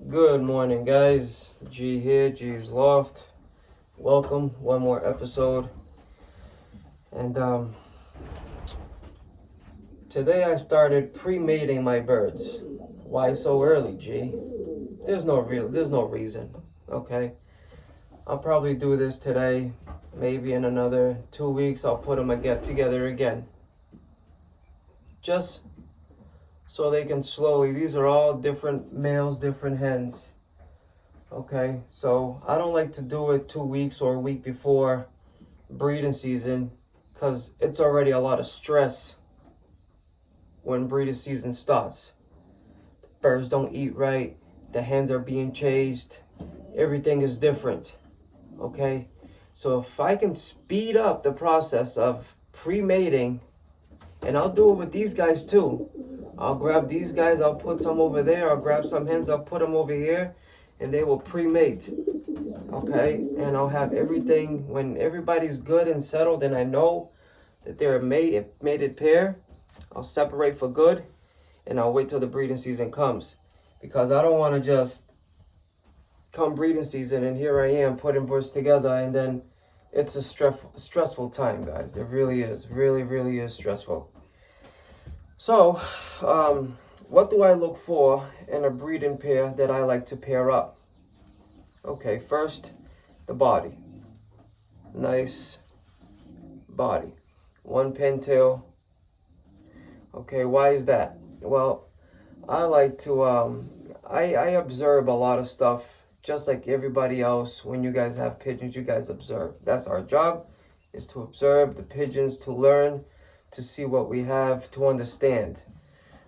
Good morning, guys. G here, G's Loft. Welcome, one more episode. And today I started pre-mating my birds. Why so early, G? There's no reason. Okay, I'll probably do this today. Maybe in another 2 weeks I'll put them together again. Just so they can slowly. These are all different males, different hens. Okay, so I don't like to do it 2 weeks or a week before breeding season because it's already a lot of stress when breeding season starts. The birds don't eat right, the hens are being chased, everything is different. Okay, so if I can speed up the process of pre-mating, and I'll do it with these guys too. I'll grab these guys, I'll put some over there, I'll grab some hens, I'll put them over here, and they will pre-mate. Okay, and I'll have everything when everybody's good and settled and I know that they're a mated pair. I'll separate for good and I'll wait till the breeding season comes, because I don't want to just come breeding season and here I am putting birds together and then it's a stressful time, guys. It really is, really is stressful. So what do I look for in a breeding pair that I like to pair up? Okay, first, the body. Nice body. One pintail. Okay, why is that? Well, I like to, I observe a lot of stuff, just like everybody else. When you guys have pigeons, you guys observe. That's our job, is to observe the pigeons, to learn, to see what we have, to understand.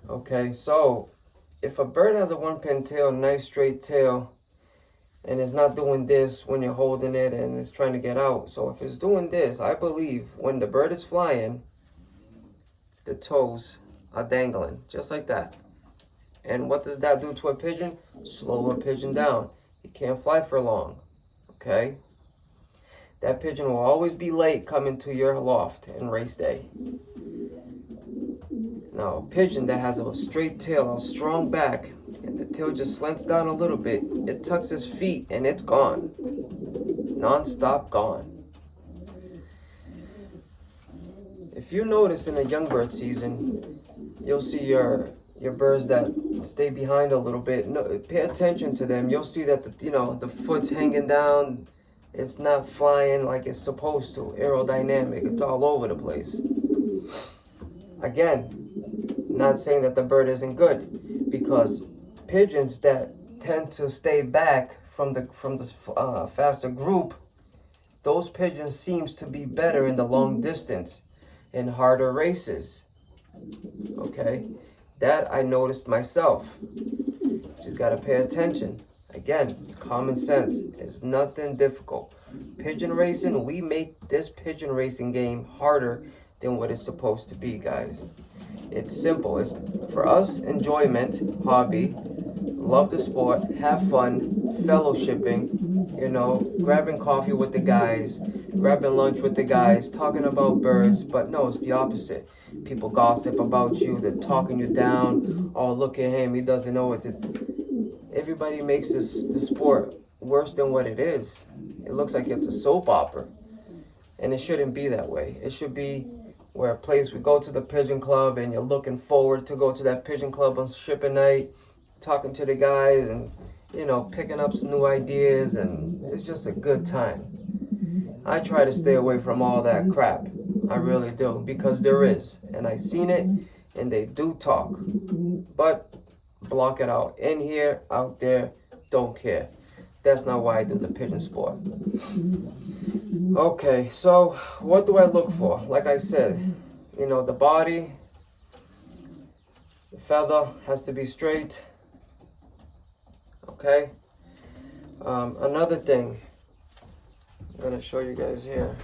Okay, so if a bird has a one pintail, nice straight tail, and it's not doing this when you're holding it and it's trying to get out. So if it's doing this, I believe when the bird is flying, the toes are dangling, just like that. And what does that do to a pigeon? Slow a pigeon down. He can't fly for long, okay? That pigeon will always be late coming to your loft in race day. Now, a pigeon that has a straight tail, a strong back, and the tail just slants down a little bit, it tucks his feet and it's gone. Non-stop gone. If you notice in the young bird season, you'll see your birds that stay behind a little bit. No, pay attention to them. You'll see that the foot's hanging down. It's not flying like it's supposed to. Aerodynamic. It's all over the place. Again, not saying that the bird isn't good, because pigeons that tend to stay back from the faster group, those pigeons seems to be better in the long distance, in harder races. Okay, that I noticed myself. Just gotta pay attention. Again, it's common sense. It's nothing difficult. Pigeon racing, we make this pigeon racing game harder than what it's supposed to be, guys. It's simple. It's for us, enjoyment, hobby, love the sport, have fun, fellowshipping, grabbing coffee with the guys, grabbing lunch with the guys, talking about birds. But no, it's the opposite. People gossip about you, they're talking you down. Oh, look at him, he doesn't know what to do. Everybody makes the sport worse than what it is. It looks like it's a soap opera. And it shouldn't be that way. It should be where a place we go to the pigeon club and you're looking forward to go to that pigeon club on shipping night, talking to the guys and, picking up some new ideas, and it's just a good time. I try to stay away from all that crap. I really do, because there is. And I've seen it, and they do talk. But block it out. In here, out there, don't care. That's not why I do the pigeon sport. Okay, so what do I look for? Like I said, the body, the feather has to be straight. Okay. Another thing I'm going to show you guys here.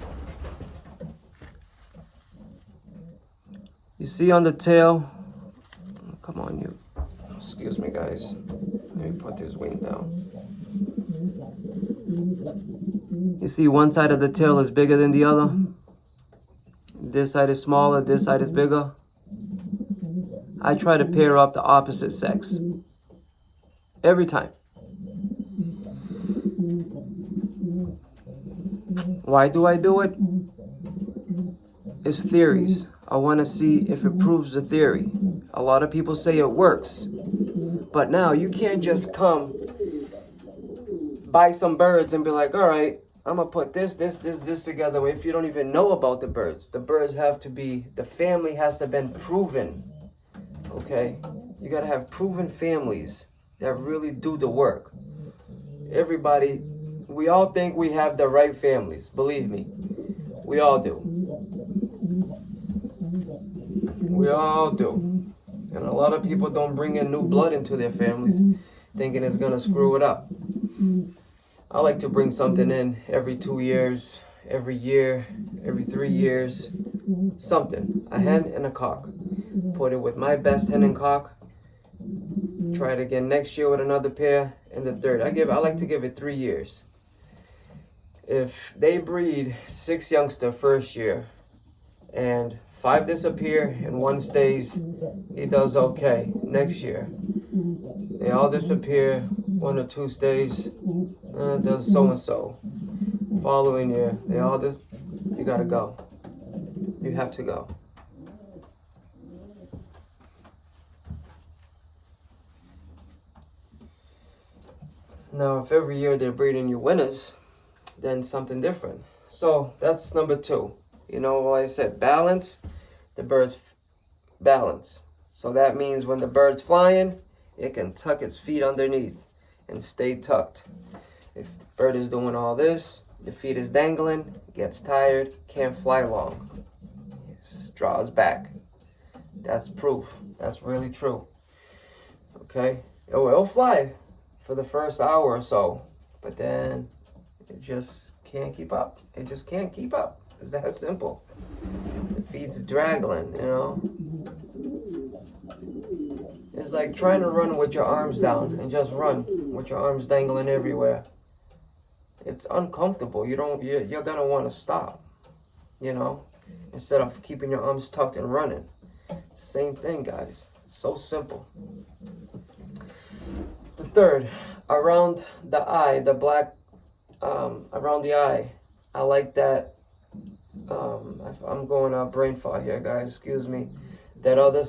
You see on the tail, come on, excuse me, guys. Let me put this wing down. You see one side of the tail is bigger than the other. This side is smaller, this side is bigger. I try to pair up the opposite sex. Every time. Why do I do it? It's theories. I want to see if it proves the theory. A lot of people say it works. But now you can't just come buy some birds and be like, all right, I'm going to put this together if you don't even know about the birds. The birds have to be, the family has to have been proven. Okay? You got to have proven families that really do the work. Everybody, we all think we have the right families. Believe me. We all do. We all do. And a lot of people don't bring in new blood into their families thinking it's going to screw it up. I like to bring something in every 2 years, every year, every 3 years. Something. A hen and a cock. Put it with my best hen and cock. Try it again next year with another pair. And the third. I like to give it 3 years. If they breed 6 youngster first year and 5 disappear and 1 stays, he does okay. Next year, they all disappear, 1 or 2 stays, does so and so. Following year, they all you gotta go. You have to go. Now, if every year they're breeding you winners, then something different. So that's number 2. You know, like I said, balance. The bird's balance. So that means when the bird's flying, it can tuck its feet underneath and stay tucked. If the bird is doing all this, the feet is dangling, gets tired, can't fly long. It draws back. That's proof. That's really true. Okay? It'll fly for the first hour or so, but then it just can't keep up. It just can't keep up. It's that simple. The feet's draggling, you know. It's like trying to run with your arms down and just run with your arms dangling everywhere. It's uncomfortable. You're gonna want to stop, you know, instead of keeping your arms tucked and running. Same thing, guys. It's so simple. The third, around the eye, the black, around the eye. I like that. I'm going brain fog here, guys. Excuse me. That other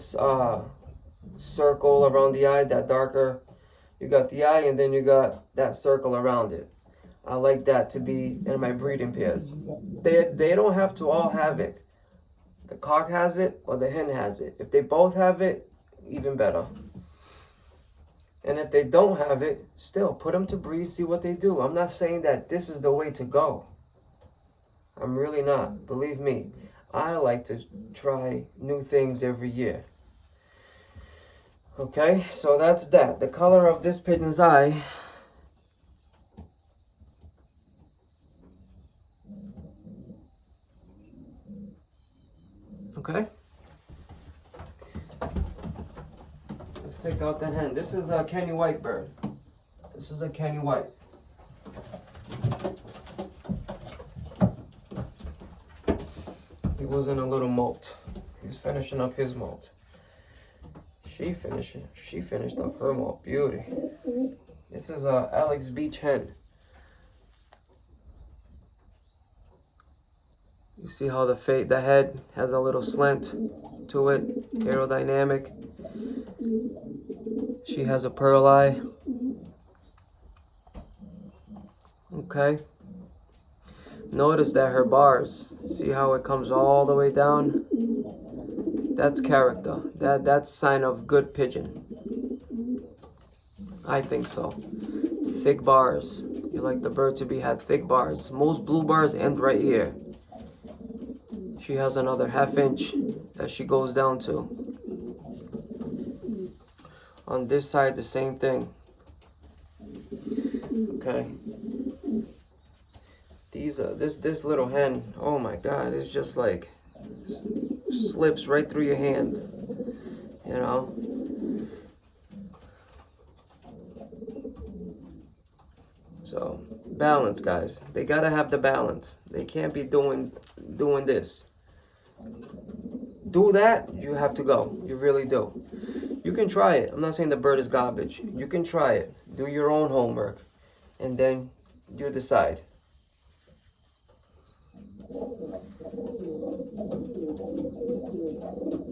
circle around the eye, that darker. You got the eye, and then you got that circle around it. I like that to be in my breeding pairs. They don't have to all have it. The cock has it or the hen has it. If they both have it, even better. And if they don't have it, still put them to breed, see what they do. I'm not saying that this is the way to go. I'm really not. Believe me, I like to try new things every year. Okay, so that's that. The color of this pigeon's eye. Okay. Let's take out the hen. This is a Kenny White bird. This is a Kenny White. He was in a little molt. He's finishing up his molt. She finished up her molt. Beauty. This is a Alex Beach hen. You see how the head has a little slant to it, aerodynamic. She has a pearl eye. Okay. Notice that her bars, see how it comes all the way down? That's character. That's sign of good pigeon. I think so. Thick bars. You like the bird to had thick bars. Most blue bars end right here. She has another 1/2 inch that she goes down to. On this side, the same thing. Okay. This little hen, oh my God, it's just like slips right through your hand, you know. So balance, guys. They gotta have the balance. They can't be doing this. Do that, you have to go. You really do. You can try it. I'm not saying the bird is garbage. You can try it. Do your own homework, and then you decide.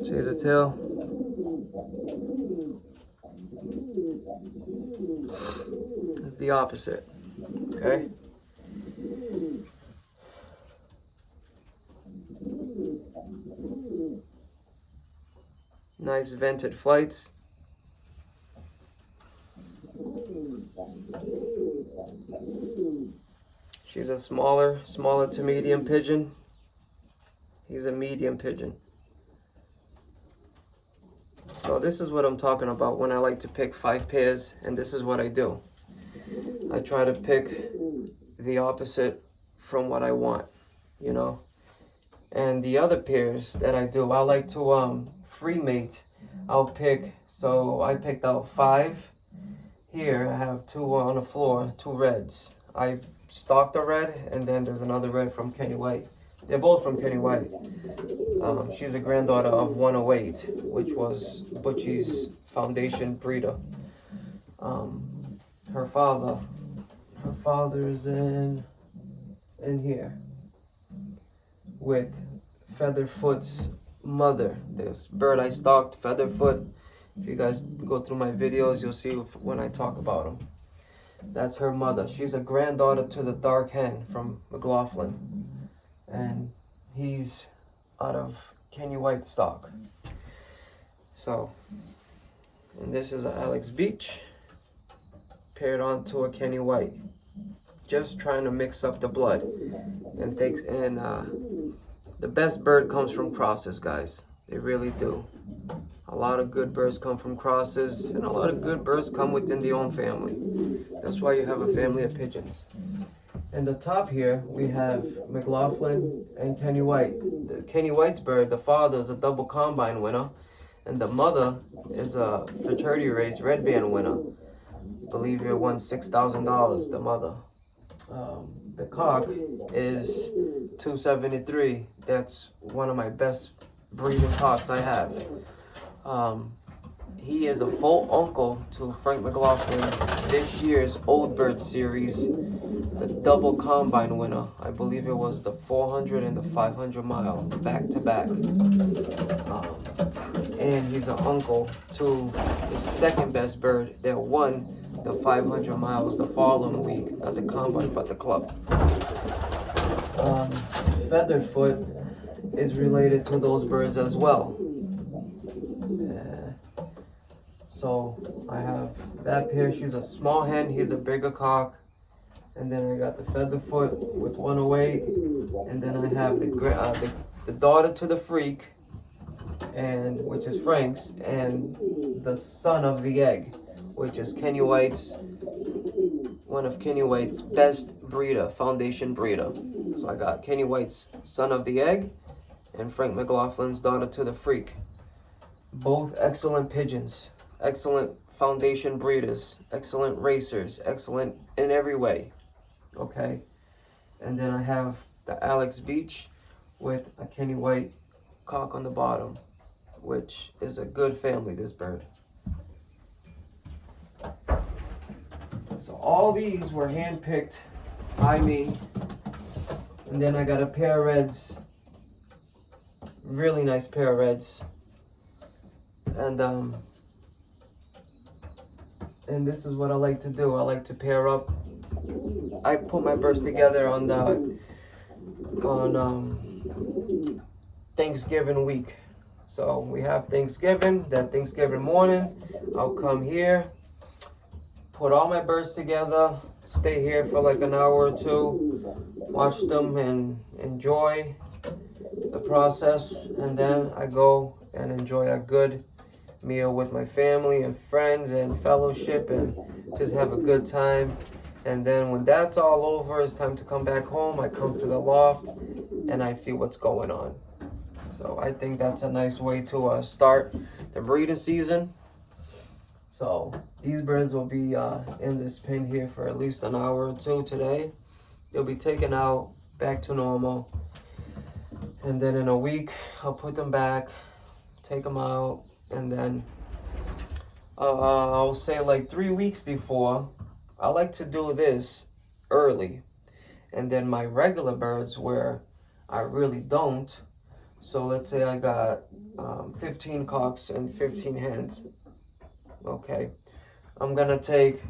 See the tail? It's the opposite, okay? Nice vented flights. She's a smaller to medium pigeon. He's a medium pigeon. So this is what I'm talking about when I like to pick 5 pairs, and this is what I do. I try to pick the opposite from what I want, you know. And the other pairs that I do, I like to free mate. I'll pick, so I picked out 5. Here I have 2 on the floor, 2 reds. I stocked a red, and then there's another red from Kenny White. They're both from Kenny White. She's a granddaughter of 108, which was Butchie's foundation breeder. Her father is in here with Featherfoot's mother. This bird I stocked, Featherfoot. If you guys go through my videos, you'll see when I talk about them. That's her mother. She's a granddaughter to the dark hen from McLaughlin. And he's out of Kenny White stock. So, and this is a Alex Beach paired onto a Kenny White. Just trying to mix up the blood. And the best bird comes from crosses, guys. They really do. A lot of good birds come from crosses, and a lot of good birds come within the own family. That's why you have a family of pigeons. In the top here, we have McLaughlin and Kenny White. The Kenny White's bird, the father is a double combine winner, and the mother is a fraternity raised red band winner. I believe it won $6,000, the mother. The cock is 273. That's one of my best breeding cocks I have. He is a full uncle to Frank McLaughlin, this year's Old Bird Series, the double combine winner. I believe it was the 400 and the 500 mile, back to back. And he's an uncle to the second best bird that won the 500 miles the following week, not the combine, but the club. Featherfoot is related to those birds as well. So I have that pair. She's a small hen. He's a bigger cock. And then I got the Featherfoot with 108. And then I have the daughter to the freak, and which is Frank's, and the son of the egg, which is Kenny White's, one of Kenny White's best breeder, foundation breeder. So I got Kenny White's son of the egg and Frank McLaughlin's daughter to the freak. Both excellent pigeons, excellent foundation breeders, excellent racers, excellent in every way. Okay. And then I have the Alex Beach with a Kenny White cock on the bottom, which is a good family, this bird. So all these were handpicked by me. And then I got a pair of reds, really nice pair of reds. And this is what I like to do. I like to pair up. I put my birds together on Thanksgiving week. So we have Thanksgiving, then Thanksgiving morning, I'll come here, put all my birds together, stay here for like an hour or two, watch them and enjoy the process, and then I go and enjoy a good meal with my family and friends and fellowship and just have a good time. And then when that's all over, it's time to come back home. I come to the loft and I see what's going on. So I think that's a nice way to start the breeding season. So these birds will be in this pen here for at least an hour or two today. They'll be taken out back to normal. And then in a week, I'll put them back, take them out, and then I'll say like 3 weeks before, I like to do this early. And then my regular birds, where I really don't. So let's say I got 15 cocks and 15 hens. Okay, I'm gonna take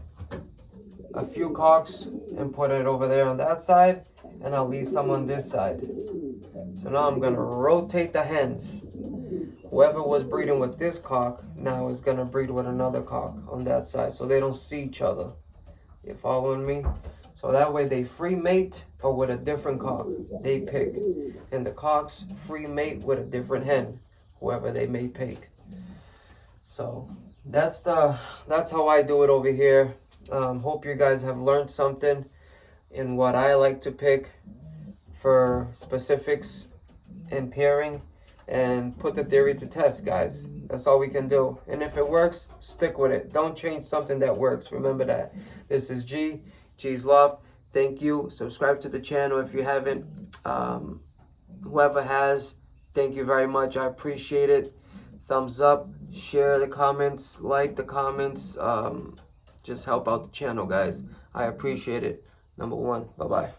a few cocks and put it over there on that side, and I'll leave some on this side. So now I'm gonna rotate the hens. Whoever was breeding with this cock now is gonna breed with another cock on that side, so they don't see each other. You following me? So that way they free mate or with a different cock they pick, and the cocks free mate with a different hen, whoever they may pick. So that's how I do it over here. Hope you guys have learned something in what I like to pick for specifics and pairing, and put the theory to test, guys. That's all we can do. And if it works, stick with it. Don't change something that works. Remember that. This is G's Loft. Thank you. Subscribe to the channel if you haven't. Whoever has, thank you very much. I appreciate it. Thumbs up, share the comments, like the comments. Just help out the channel, guys. I appreciate it. Number one. Bye-bye.